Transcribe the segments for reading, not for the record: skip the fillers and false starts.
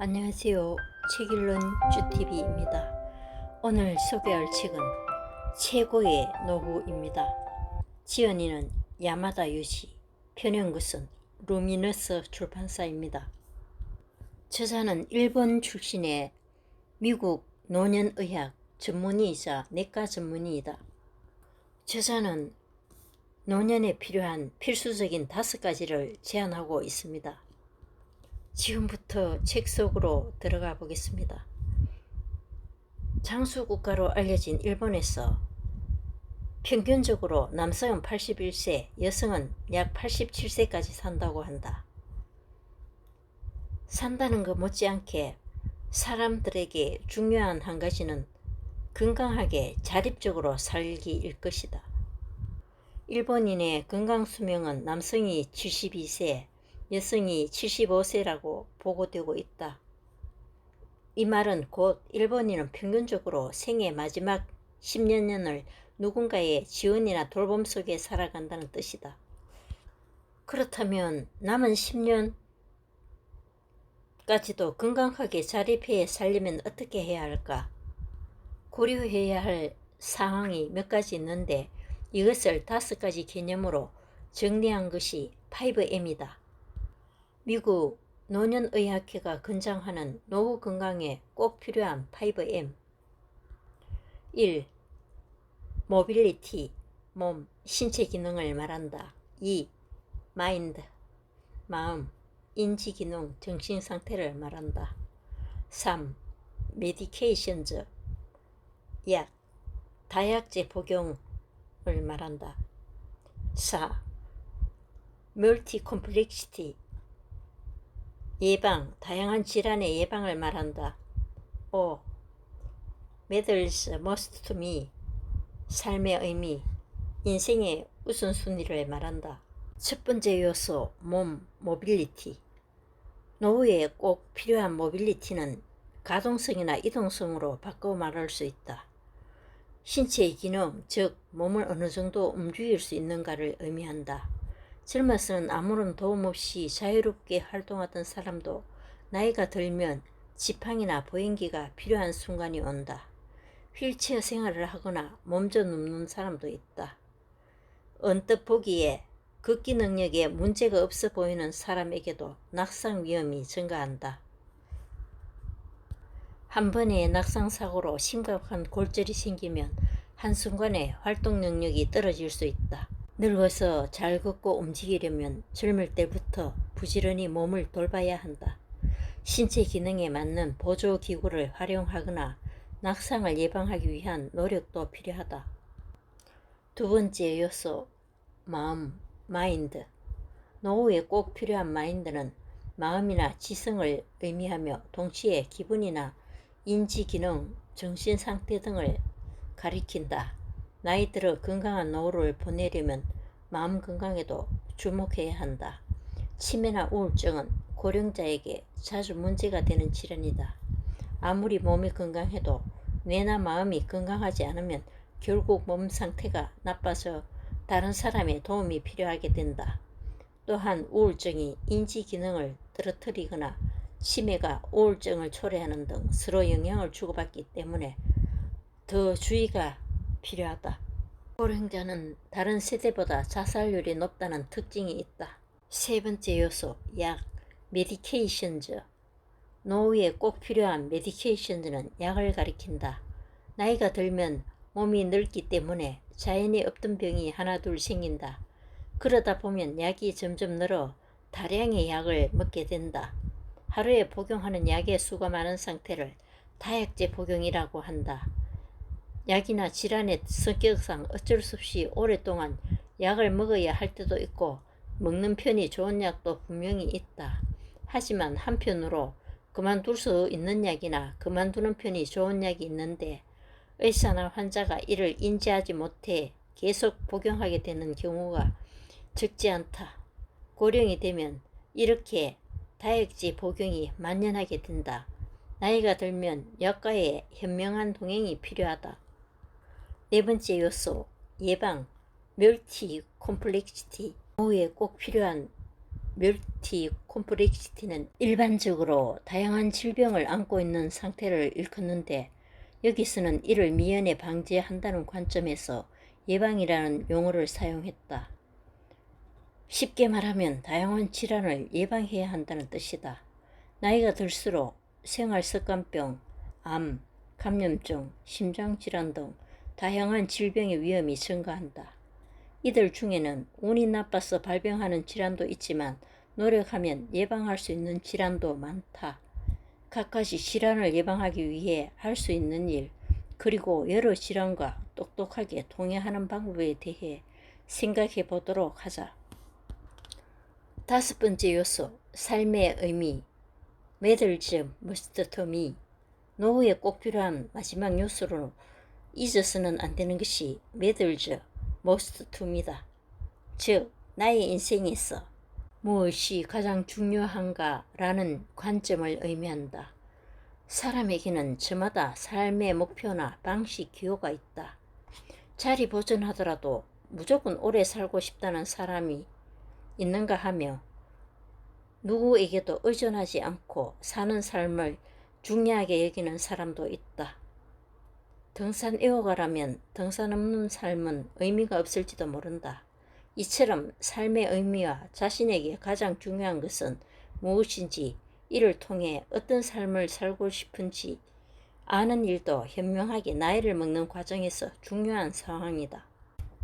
안녕하세요. 책 읽는 쭈TV입니다. 오늘 소개할 책은 최고의 노후입니다. 지연이는 야마다 유시, 편연굿은 루미너스 출판사입니다. 저자는 일본 출신의 미국 노년의학 전문의이자 내과 전문의이다. 저자는 노년에 필요한 필수적인 5가지를 제안하고 있습니다. 지금부터 책 속으로 들어가 보겠습니다. 장수국가로 알려진 일본에서 평균적으로 남성은 81세, 여성은 약 87세까지 산다고 한다. 산다는 것 못지않게 사람들에게 중요한 한 가지는 건강하게 자립적으로 살기일 것이다. 일본인의 건강수명은 남성이 72세, 여성이 75세라고 보고되고 있다. 이 말은 곧 일본인은 평균적으로 생애 마지막 10여 년을 누군가의 지원이나 돌봄 속에 살아간다는 뜻이다. 그렇다면 남은 10년까지도 건강하게 자립해 살려면 어떻게 해야 할까? 고려해야 할 상황이 몇 가지 있는데 이것을 5가지 개념으로 정리한 것이 5M이다. 미국 노년의학회가 권장하는 노후 건강에 꼭 필요한 5M. 1. 모빌리티, 몸, 신체 기능을 말한다. 2. 마인드, 마음, 인지 기능, 정신 상태를 말한다. 3. 메디케이션즈, 약, 다약제 복용을 말한다. 4. 멀티 콤플렉시티, 예방, 다양한 질환의 예방을 말한다. 5. Matters most to me, 삶의 의미, 인생의 우선순위를 말한다. 첫 번째 요소, 몸, 모빌리티. 노후에 꼭 필요한 모빌리티는 가동성이나 이동성으로 바꿔 말할 수 있다. 신체의 기능, 즉 몸을 어느 정도 움직일 수 있는가를 의미한다. 젊어서는 아무런 도움 없이 자유롭게 활동하던 사람도 나이가 들면 지팡이나 보행기가 필요한 순간이 온다. 휠체어 생활을 하거나 몸져 눕는 사람도 있다. 언뜻 보기에 걷기 능력에 문제가 없어 보이는 사람에게도 낙상 위험이 증가한다. 한 번의 낙상사고로 심각한 골절이 생기면 한순간에 활동 능력이 떨어질 수 있다. 늙어서 잘 걷고 움직이려면 젊을 때부터 부지런히 몸을 돌봐야 한다. 신체 기능에 맞는 보조기구를 활용하거나 낙상을 예방하기 위한 노력도 필요하다. 두 번째 요소, 마음, 마인드. 노후에 꼭 필요한 마인드는 마음이나 지성을 의미하며 동시에 기분이나 인지기능, 정신상태 등을 가리킨다. 나이 들어 건강한 노후를 보내려면 마음 건강에도 주목해야 한다. 치매나 우울증은 고령자에게 자주 문제가 되는 질환이다. 아무리 몸이 건강해도 뇌나 마음이 건강하지 않으면 결국 몸 상태가 나빠져 다른 사람의 도움이 필요하게 된다. 또한 우울증이 인지 기능을 떨어뜨리거나 치매가 우울증을 초래하는 등 서로 영향을 주고받기 때문에 더 주의가 필요하다. 고령자는 다른 세대보다 자살률이 높다는 특징이 있다. 세 번째 요소, 약, 메디케이션즈. 노후에 꼭 필요한 메디케이션즈는 약을 가리킨다. 나이가 들면 몸이 늙기 때문에 자연히 없던 병이 하나둘 생긴다. 그러다 보면 약이 점점 늘어 다량의 약을 먹게 된다. 하루에 복용하는 약의 수가 많은 상태를 다약제 복용이라고 한다. 약이나 질환의 성격상 어쩔 수 없이 오랫동안 약을 먹어야 할 때도 있고 먹는 편이 좋은 약도 분명히 있다. 하지만 한편으로 그만둘 수 있는 약이나 그만두는 편이 좋은 약이 있는데 의사나 환자가 이를 인지하지 못해 계속 복용하게 되는 경우가 적지 않다. 고령이 되면 이렇게 다약제 복용이 만연하게 된다. 나이가 들면 약과의 현명한 동행이 필요하다. 네 번째 요소, 예방, 멀티 콤플렉시티. 노후에 꼭 필요한 멀티 콤플렉시티는 일반적으로 다양한 질병을 안고 있는 상태를 일컫는데, 여기서는 이를 미연에 방지한다는 관점에서 예방이라는 용어를 사용했다. 쉽게 말하면 다양한 질환을 예방해야 한다는 뜻이다. 나이가 들수록 생활습관병, 암, 감염증, 심장질환 등 다양한 질병의 위험이 증가한다. 이들 중에는 운이 나빠서 발병하는 질환도 있지만 노력하면 예방할 수 있는 질환도 많다. 갖가지 질환을 예방하기 위해 할 수 있는 일, 그리고 여러 질환과 똑똑하게 통해하는 방법에 대해 생각해 보도록 하자. 5번째 요소, 삶의 의미. Matters most to me. 노후에 꼭 필요한 마지막 요소로 잊어서는 안 되는 것이 matters most to me다. 즉, 나의 인생에서 무엇이 가장 중요한가 라는 관점을 의미한다. 사람에게는 저마다 삶의 목표나 방식, 기호가 있다. 자리 보존하더라도 무조건 오래 살고 싶다는 사람이 있는가 하며, 누구에게도 의존하지 않고 사는 삶을 중요하게 여기는 사람도 있다. 등산 애호가라면 등산 없는 삶은 의미가 없을지도 모른다. 이처럼 삶의 의미와 자신에게 가장 중요한 것은 무엇인지, 이를 통해 어떤 삶을 살고 싶은지 아는 일도 현명하게 나이를 먹는 과정에서 중요한 상황이다.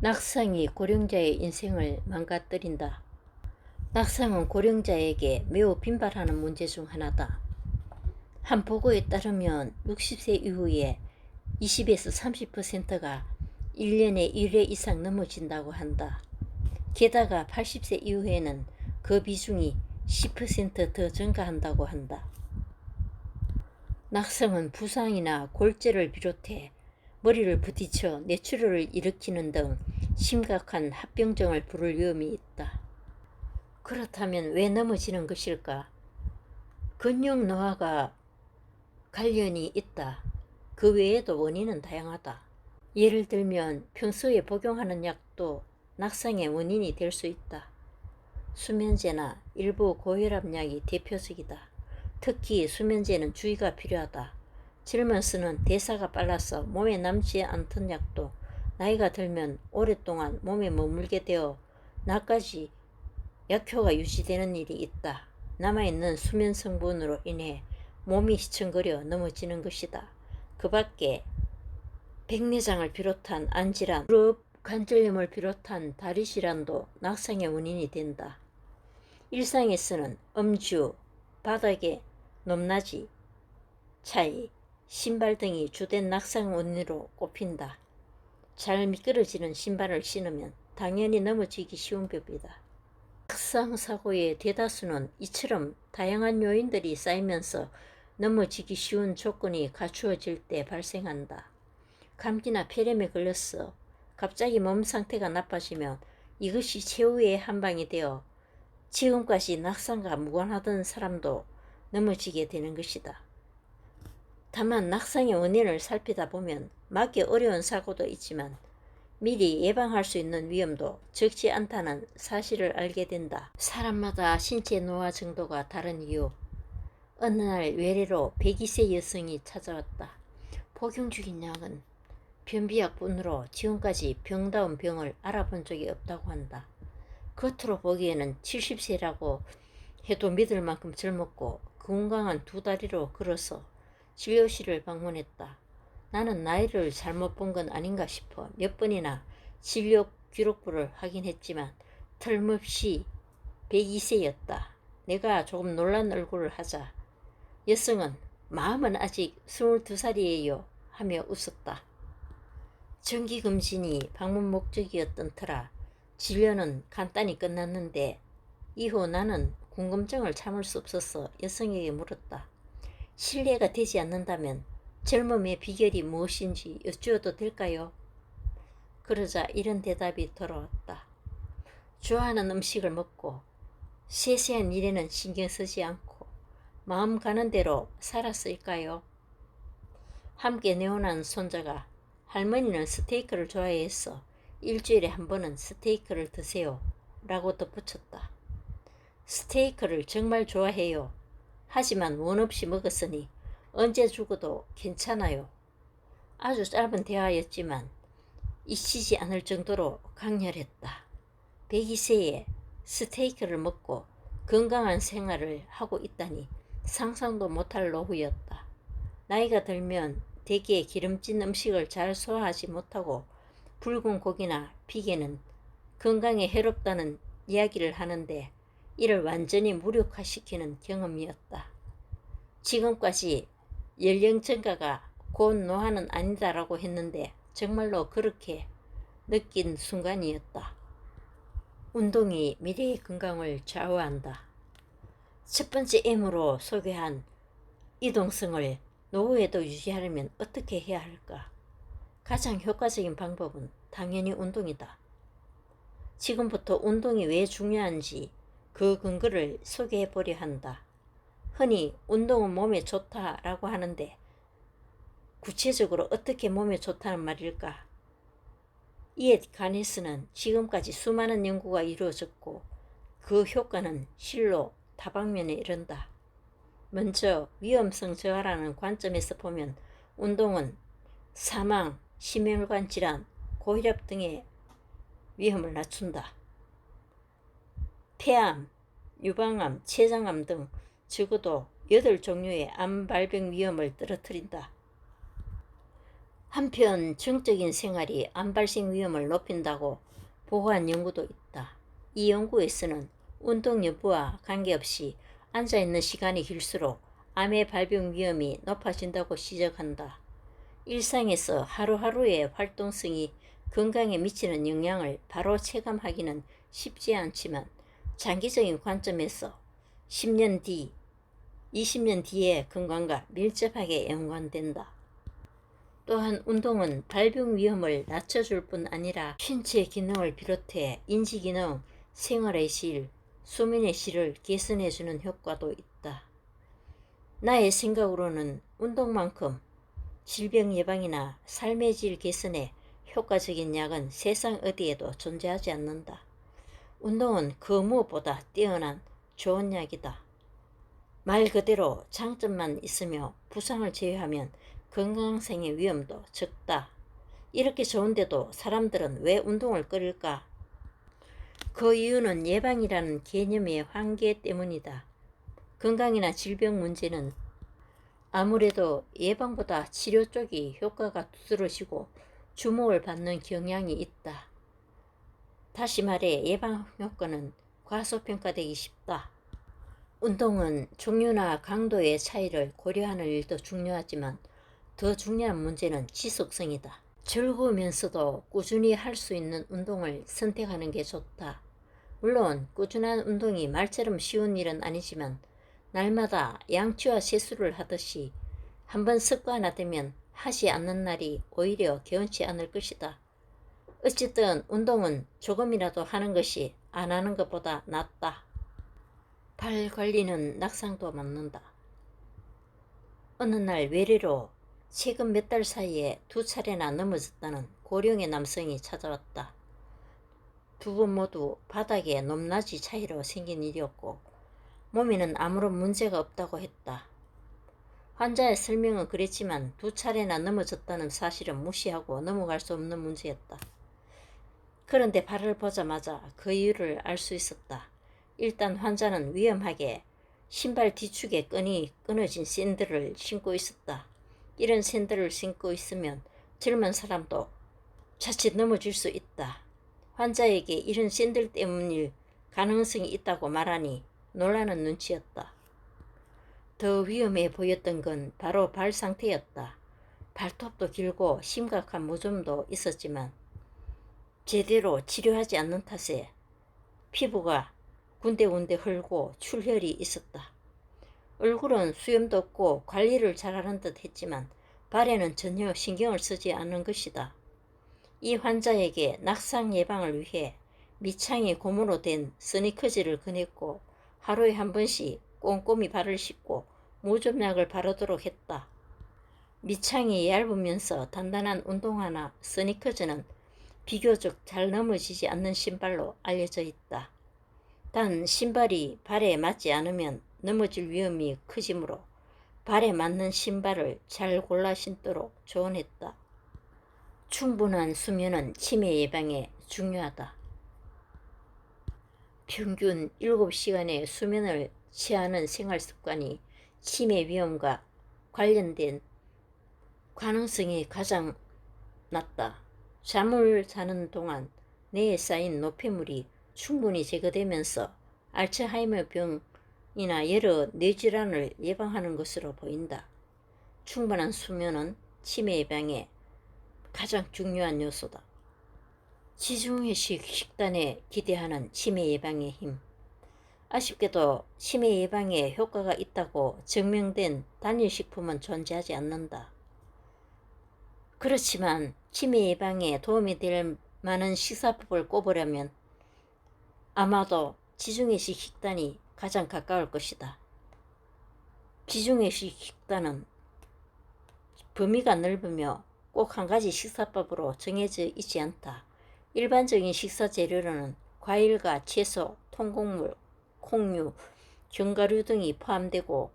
낙상이 고령자의 인생을 망가뜨린다. 낙상은 고령자에게 매우 빈발하는 문제 중 하나다. 한 보고에 따르면 60세 이후에 20에서 30%가 1년에 1회 이상 넘어진다고 한다. 게다가 80세 이후에는 그 비중이 10% 더 증가한다고 한다. 낙상은 부상이나 골절을 비롯해 머리를 부딪혀 뇌출혈을 일으키는 등 심각한 합병증을 부를 위험이 있다. 그렇다면 왜 넘어지는 것일까? 근육 노화가 관련이 있다. 그 외에도 원인은 다양하다. 예를 들면 평소에 복용하는 약도 낙상의 원인이 될 수 있다. 수면제나 일부 고혈압 약이 대표적이다. 특히 수면제는 주의가 필요하다. 젊어서는 대사가 빨라서 몸에 남지 않던 약도 나이가 들면 오랫동안 몸에 머물게 되어 나까지 약효가 유지되는 일이 있다. 남아있는 수면 성분으로 인해 몸이 휘청거려 넘어지는 것이다. 그 밖에 백내장을 비롯한 안질환, 무릎 관절염을 비롯한 다리 질환도 낙상의 원인이 된다. 일상에서는 음주, 바닥의 높낮이, 차이, 신발 등이 주된 낙상 원인으로 꼽힌다. 잘 미끄러지는 신발을 신으면 당연히 넘어지기 쉬운 법이다. 낙상 사고의 대다수는 이처럼 다양한 요인들이 쌓이면서 넘어지기 쉬운 조건이 갖추어질 때 발생한다. 감기나 폐렴에 걸렸어 갑자기 몸 상태가 나빠지면 이것이 최후의 한방이 되어 지금까지 낙상과 무관하던 사람도 넘어지게 되는 것이다. 다만 낙상의 원인을 살피다 보면 막기 어려운 사고도 있지만 미리 예방할 수 있는 위험도 적지 않다는 사실을 알게 된다. 사람마다 신체 노화 정도가 다른 이유. 어느 날 외래로 102세 여성이 찾아왔다. 복용 중인 약은 변비약뿐으로 지금까지 병다운 병을 알아본 적이 없다고 한다. 겉으로 보기에는 70세라고 해도 믿을 만큼 젊었고 건강한 두 다리로 걸어서 진료실을 방문했다. 나는 나이를 잘못 본 건 아닌가 싶어 몇 번이나 진료 기록부를 확인했지만 틀림없이 102세였다. 내가 조금 놀란 얼굴을 하자 여성은 마음은 아직 22살이에요 하며 웃었다. 정기검진이 방문 목적이었던 터라 진료는 간단히 끝났는데 이후 나는 궁금증을 참을 수 없어서 여성에게 물었다. 실례가 되지 않는다면 젊음의 비결이 무엇인지 여쭈어도 될까요? 그러자 이런 대답이 돌아왔다. 좋아하는 음식을 먹고 세세한 일에는 신경 쓰지 않고 마음 가는 대로 살았을까요? 함께 내어난 손자가 할머니는 스테이크를 좋아해서 일주일에 한 번은 스테이크를 드세요 라고 덧붙였다. 스테이크를 정말 좋아해요. 하지만 원 없이 먹었으니 언제 죽어도 괜찮아요. 아주 짧은 대화였지만 잊히지 않을 정도로 강렬했다. 102세에 스테이크를 먹고 건강한 생활을 하고 있다니 상상도 못할 노후였다. 나이가 들면 대개 기름진 음식을 잘 소화하지 못하고 붉은 고기나 비계는 건강에 해롭다는 이야기를 하는데 이를 완전히 무력화시키는 경험이었다. 지금까지 연령 증가가 곧 노화는 아니다라고 했는데 정말로 그렇게 느낀 순간이었다. 운동이 미래의 건강을 좌우한다. 첫 번째 M으로 소개한 이동성을 노후에도 유지하려면 어떻게 해야 할까? 가장 효과적인 방법은 당연히 운동이다. 지금부터 운동이 왜 중요한지 그 근거를 소개해 보려 한다. 흔히 운동은 몸에 좋다라고 하는데 구체적으로 어떻게 몸에 좋다는 말일까? 이에 관해서는 지금까지 수많은 연구가 이루어졌고 그 효과는 실로 다방면에 이른다. 먼저 위험성 저하라는 관점에서 보면 운동은 사망, 심혈관 질환, 고혈압 등의 위험을 낮춘다. 폐암, 유방암, 췌장암 등 적어도 8종류의 암 발병 위험을 떨어뜨린다. 한편 정적인 생활이 암 발생 위험을 높인다고 보고한 연구도 있다. 이 연구에서는 운동 여부와 관계없이 앉아있는 시간이 길수록 암의 발병 위험이 높아진다고 지적한다. 일상에서 하루하루의 활동성이 건강에 미치는 영향을 바로 체감하기는 쉽지 않지만 장기적인 관점에서 10년 뒤, 20년 뒤의 건강과 밀접하게 연관된다. 또한 운동은 발병 위험을 낮춰줄 뿐 아니라 신체 기능을 비롯해 인지기능, 생활의 질, 수면의 질을 개선해주는 효과도 있다. 나의 생각으로는 운동만큼 질병 예방이나 삶의 질 개선에 효과적인 약은 세상 어디에도 존재하지 않는다. 운동은 그 무엇보다 뛰어난 좋은 약이다. 말 그대로 장점만 있으며 부상을 제외하면 건강상의 위험도 적다. 이렇게 좋은데도 사람들은 왜 운동을 꺼릴까? 그 이유는 예방이라는 개념의 한계 때문이다. 건강이나 질병 문제는 아무래도 예방보다 치료 쪽이 효과가 두드러지고 주목을 받는 경향이 있다. 다시 말해 예방 효과는 과소평가되기 쉽다. 운동은 종류나 강도의 차이를 고려하는 일도 중요하지만 더 중요한 문제는 지속성이다. 즐거우면서도 꾸준히 할 수 있는 운동을 선택하는 게 좋다. 물론 꾸준한 운동이 말처럼 쉬운 일은 아니지만 날마다 양치와 세수를 하듯이 한번 습관화되면 하지 않는 날이 오히려 개운치 않을 것이다. 어쨌든 운동은 조금이라도 하는 것이 안 하는 것보다 낫다. 발 관리는 낙상도 맞는다. 어느 날 외래로 최근 몇 달 사이에 2차례나 넘어졌다는 고령의 남성이 찾아왔다. 두 분 모두 바닥에 높낮이 차이로 생긴 일이었고 몸에는 아무런 문제가 없다고 했다. 환자의 설명은 그랬지만 2차례나 넘어졌다는 사실은 무시하고 넘어갈 수 없는 문제였다. 그런데 발을 보자마자 그 이유를 알 수 있었다. 일단 환자는 위험하게 신발 뒤축에 끈이 끊어진 샌들을 신고 있었다. 이런 샌들을 신고 있으면 젊은 사람도 자칫 넘어질 수 있다. 환자에게 이런 샌들 때문일 가능성이 있다고 말하니 놀라는 눈치였다. 더 위험해 보였던 건 바로 발 상태였다. 발톱도 길고 심각한 무좀도 있었지만 제대로 치료하지 않는 탓에 피부가 군데군데 헐고 출혈이 있었다. 얼굴은 수염도 없고 관리를 잘하는 듯 했지만 발에는 전혀 신경을 쓰지 않는 것이다. 이 환자에게 낙상 예방을 위해 밑창이 고무로 된 스니커즈를 권했고 하루에 한 번씩 꼼꼼히 발을 씻고 무좀약을 바르도록 했다. 밑창이 얇으면서 단단한 운동화나 스니커즈는 비교적 잘 넘어지지 않는 신발로 알려져 있다. 단 신발이 발에 맞지 않으면 넘어질 위험이 커지므로 발에 맞는 신발을 잘 골라 신도록 조언했다. 충분한 수면은 치매 예방에 중요하다. 평균 7시간의 수면을 취하는 생활 습관이 치매 위험과 관련된 가능성이 가장 낮다. 잠을 자는 동안 뇌에 쌓인 노폐물이 충분히 제거되면서 알츠하이머 병이나 여러 뇌질환을 예방하는 것으로 보인다. 충분한 수면은 치매 예방에 가장 중요한 요소다. 지중해식 식단에 기대하는 치매 예방의 힘. 아쉽게도 치매 예방에 효과가 있다고 증명된 단일식품은 존재하지 않는다. 그렇지만 치매 예방에 도움이 될 만한 식사법을 꼽으려면 아마도 지중해식 식단이 가장 가까울 것이다. 지중해식 식단은 범위가 넓으며 꼭 한 가지 식사법으로 정해져 있지 않다. 일반적인 식사 재료로는 과일과 채소, 통곡물, 콩류, 견과류 등이 포함되고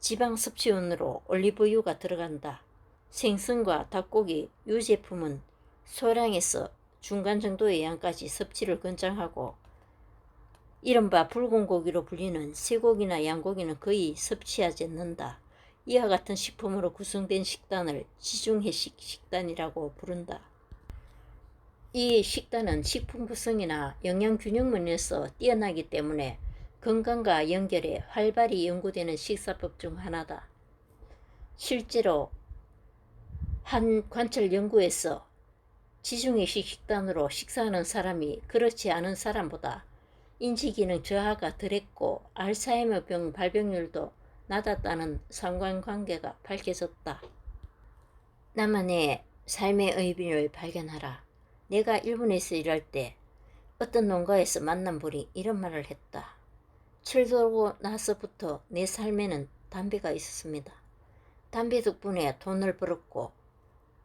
지방 섭취원으로 올리브유가 들어간다. 생선과 닭고기, 유제품은 소량에서 중간 정도의 양까지 섭취를 권장하고 이른바 붉은 고기로 불리는 쇠고기나 양고기는 거의 섭취하지 않는다. 이와 같은 식품으로 구성된 식단을 지중해식 식단이라고 부른다. 이 식단은 식품 구성이나 영양균형 면에서 뛰어나기 때문에 건강과 연결해 활발히 연구되는 식사법 중 하나다. 실제로 한 관찰 연구에서 지중해식 식단으로 식사하는 사람이 그렇지 않은 사람보다 인지기능 저하가 덜했고 알츠하이머 병 발병률도 낮았다는 상관관계가 밝혀졌다. 나만의 삶의 의미를 발견하라. 내가 일본에서 일할 때 어떤 농가에서 만난 분이 이런 말을 했다. 철들고 나서부터 내 삶에는 담배가 있었습니다. 담배 덕분에 돈을 벌었고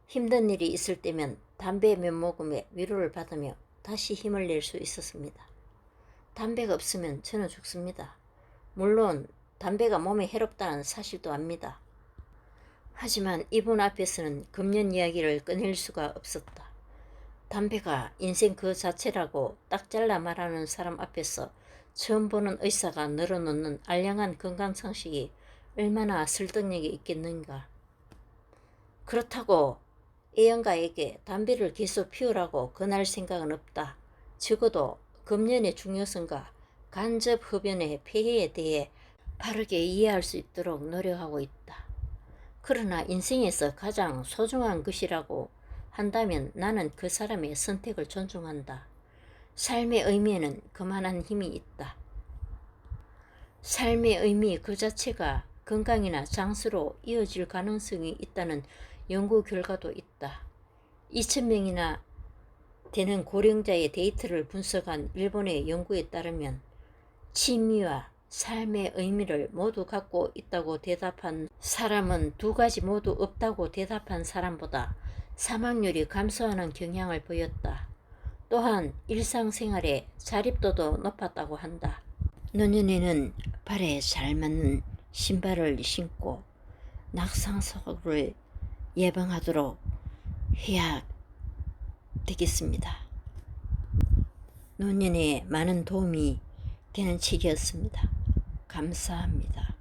힘든 일이 있을 때면 담배 몇 모금에 위로를 받으며 다시 힘을 낼 수 있었습니다. 담배가 없으면 저는 죽습니다. 물론 담배가 몸에 해롭다는 사실도 압니다. 하지만 이분 앞에서는 금년 이야기를 꺼낼 수가 없었다. 담배가 인생 그 자체라고 딱 잘라 말하는 사람 앞에서 처음 보는 의사가 늘어놓는 알량한 건강상식이 얼마나 설득력이 있겠는가. 그렇다고 애연가에게 담배를 계속 피우라고 권할 생각은 없다. 적어도 금연의 중요성과 간접 흡연의 폐해에 대해 바르게 이해할 수 있도록 노력하고 있다. 그러나 인생에서 가장 소중한 것이라고 한다면 나는 그 사람의 선택을 존중한다. 삶의 의미에는 그만한 힘이 있다. 삶의 의미 그 자체가 건강이나 장수로 이어질 가능성이 있다는 연구 결과도 있다. 2,000명이나 되는 고령자의 데이터를 분석한 일본의 연구에 따르면 취미와 삶의 의미를 모두 갖고 있다고 대답한 사람은 2가지 모두 없다고 대답한 사람보다 사망률이 감소하는 경향을 보였다. 또한 일상생활의 자립도도 높았다고 한다. 노년에는 발에 잘 맞는 신발을 신고 낙상사고를 예방하도록 해야 되겠습니다. 노년에 많은 도움이 되는 책이었습니다. 감사합니다.